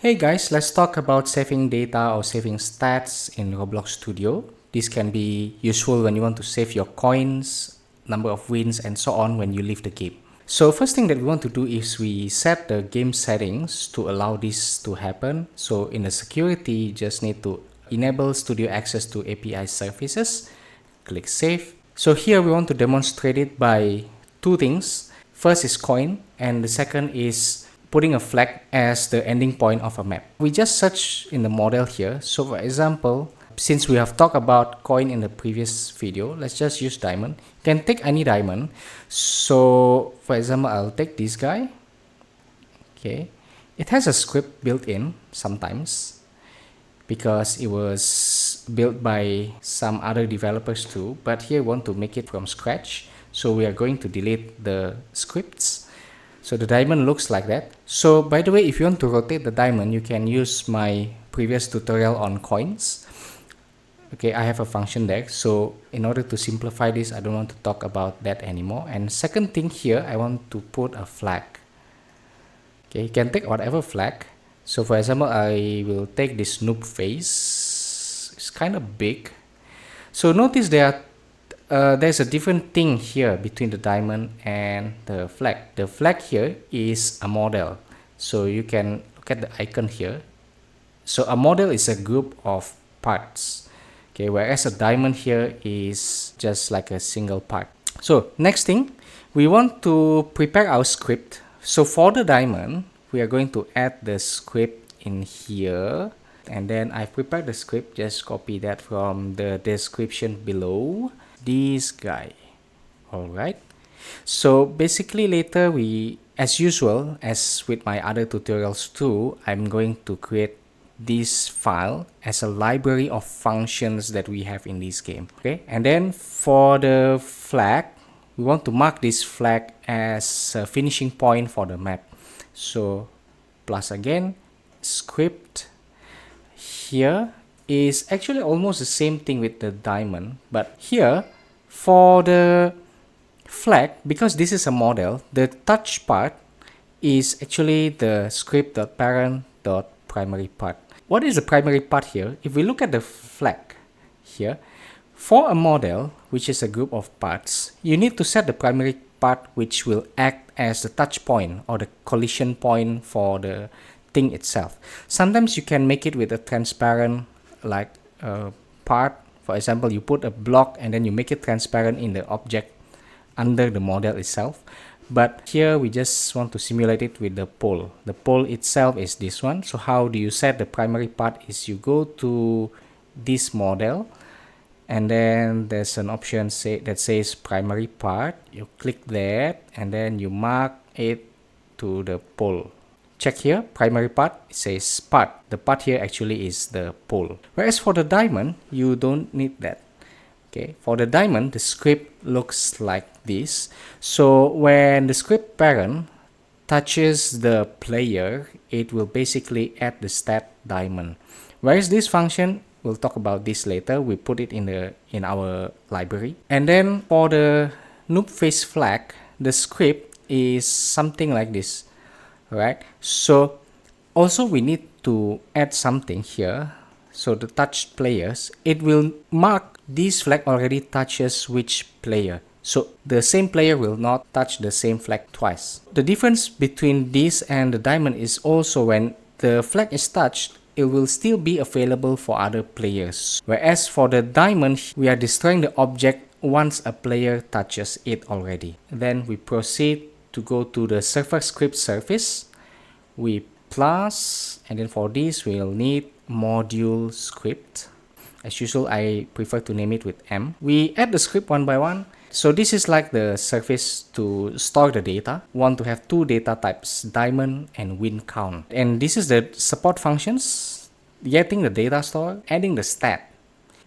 Hey guys, let's talk about saving data or saving stats in Roblox Studio. This can be useful when you want to save your coins, number of wins, and so on when you leave the game. So first thing that we want to do is we set the game settings to allow this to happen. So in the security, you just need to enable Studio access to API services. Click Save. So here we want to demonstrate it by two things. First is coin, and the second is putting a flag as the ending point of a map. We just search in the model here. So for example, since we have talked about coin in the previous video, let's just use diamond. You can take any diamond. So for example, I'll take this guy. Okay, it has a script built in sometimes because it was built by some other developers too, but here we want to make it from scratch. So we are going to delete the scripts. So the diamond looks like that. So by the way, if you want to rotate the diamond, you can use my previous tutorial on coins. Okay, I have a function there. So in order to simplify this, I don't want to talk about that anymore. And second thing here, I want to put a flag. Okay, you can take whatever flag. So for example, I will take this noob face. It's kind of big. So notice there's a different thing here between the diamond and the flag. The flag here is a model. So you can look at the icon here. So a model is a group of parts. Okay, whereas a diamond here is just like a single part. So next thing, we want to prepare our script. So for the diamond, we are going to add the script in here. And then I've prepared the script. Just copy that from the description below. This guy. Alright, so basically later as usual, as with my other tutorials too, I'm going to create this file as a library of functions that we have in this game. Okay, and then for the flag, we want to mark this flag as a finishing point for the map. So plus again, script here is actually almost the same thing with the diamond, but here for the flag, because this is a model, the touch part is actually the script.parent.primary part. What is the primary part here? If we look at the flag here, for a model, which is a group of parts, you need to set the primary part which will act as the touch point or the collision point for the thing itself. Sometimes you can make it with a transparent like part. For example, you put a block and then you make it transparent in the object under the model itself. But here we just want to simulate it with the pole. The pole itself is this one. So how do you set the primary part is you go to this model and then there's an option that says primary part. You click that and then you mark it to the pole. Check here, primary part, it says part. The part here actually is the pole. Whereas for the diamond, you don't need that. Okay, for the diamond, the script looks like this. So when the script parent touches the player, it will basically add the stat diamond. Whereas this function, we'll talk about this later. We put it in our library. And then for the noob face flag, the script is something like this. Right, so also we need to add something here. So the touched players, it will mark this flag already touches which player. So the same player will not touch the same flag twice. The difference between this and the diamond is also when the flag is touched, it will still be available for other players. Whereas for the diamond, we are destroying the object once a player touches it already. Then we proceed to go to the server script service. We plus, and then for this we'll need module script. As usual, I prefer to name it with M. We add the script one by one. So this is like the service to store the data. We want to have two data types, diamond and win count. And this is the support functions, getting the data store, adding the stat.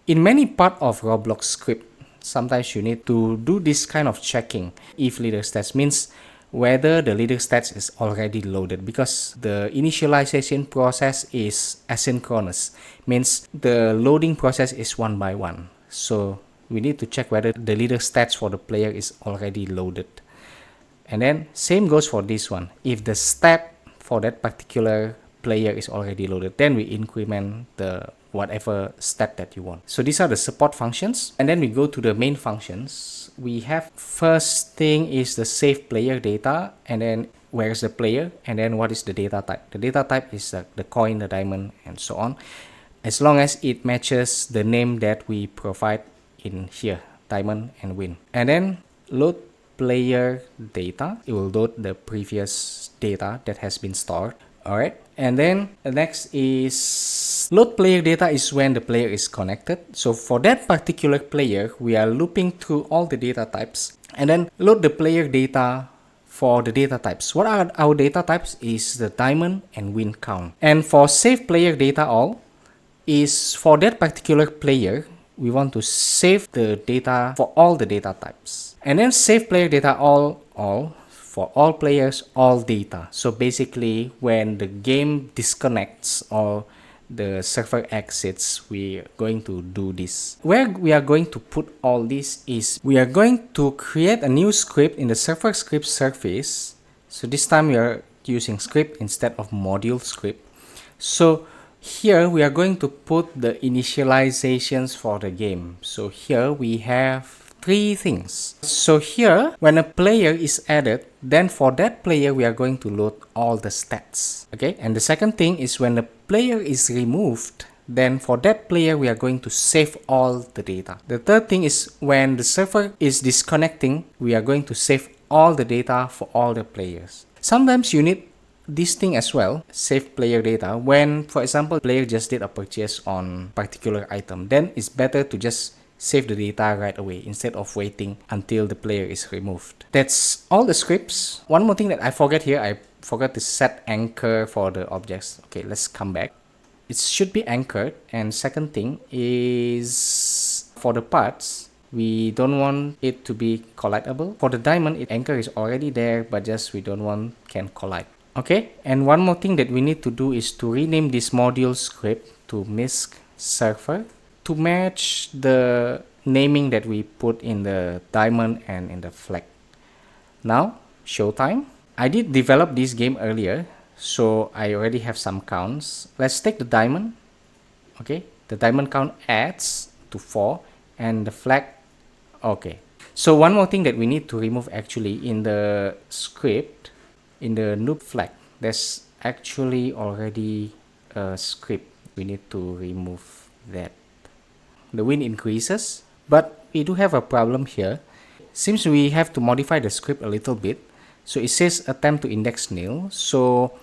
In many part of Roblox script, sometimes you need to do this kind of checking. If leader stats means whether the leader stats is already loaded, because the initialization process is asynchronous, means the loading process is one by one. So we need to check whether the leader stats for the player is already loaded. And then same goes for this one. If the stat for that particular player is already loaded. Then we increment the whatever stat that you want. So these are the support functions. And then we go to the main functions. We have first thing is the save player data, and then where's the player, and then what is the data type. The data type is the coin, the diamond, and so on, as long as it matches the name that we provide in here, diamond and win. And then load player data. It will load the previous data that has been stored. Alright, and then the next is load player data is when the player is connected. So for that particular player, we are looping through all the data types and then load the player data for the data types. What are our data types is the diamond and win count. And for save player data all is for that particular player, we want to save the data for all the data types. And then save player data all for all players, all data. So basically when the game disconnects or the server exits, we are going to do this. Where we are going to put all this is we are going to create a new script in the server script service. So this time we are using script instead of module script. So here we are going to put the initializations for the game. So here we have three things. So here when a player is added, then for that player we are going to load all the stats. Okay, and the second thing is when the player is removed, then for that player we are going to save all the data. The third thing is when the server is disconnecting, we are going to save all the data for all the players. Sometimes you need this thing as well, save player data, when for example player just did a purchase on particular item, then it's better to just save the data right away instead of waiting until the player is removed. That's all the scripts. One more thing that I forgot here, I forgot to set anchor for the objects. Okay, let's come back. It should be anchored. And second thing is for the parts, we don't want it to be collidable. For the diamond, anchor is already there, but just we don't want can collide. Okay, and one more thing that we need to do is to rename this module script to MISC server to match the naming that we put in the diamond and in the flag. Now, showtime. I did develop this game earlier, so I already have some counts. Let's take the diamond. Okay, the diamond count adds to 4 and the flag. Okay, so one more thing that we need to remove actually in the script, in the noob flag, there's actually already a script. We need to remove that. The win increases, but we do have a problem here. Seems we have to modify the script a little bit. So it says attempt to index nil. So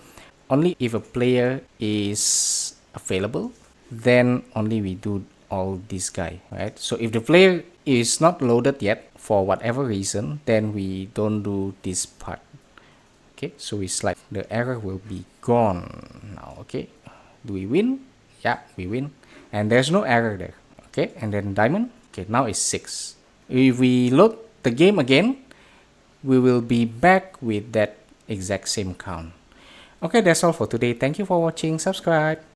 only if a player is available, then only we do all this guy, right? So if the player is not loaded yet for whatever reason, then we don't do this part. Okay, so we slide, the error will be gone now. Okay, do we win? Yeah, we win, and there's no error there. Okay, and then diamond. Okay, now it's 6. If we load the game again, we will be back with that exact same count. Okay, that's all for today. Thank you for watching. Subscribe.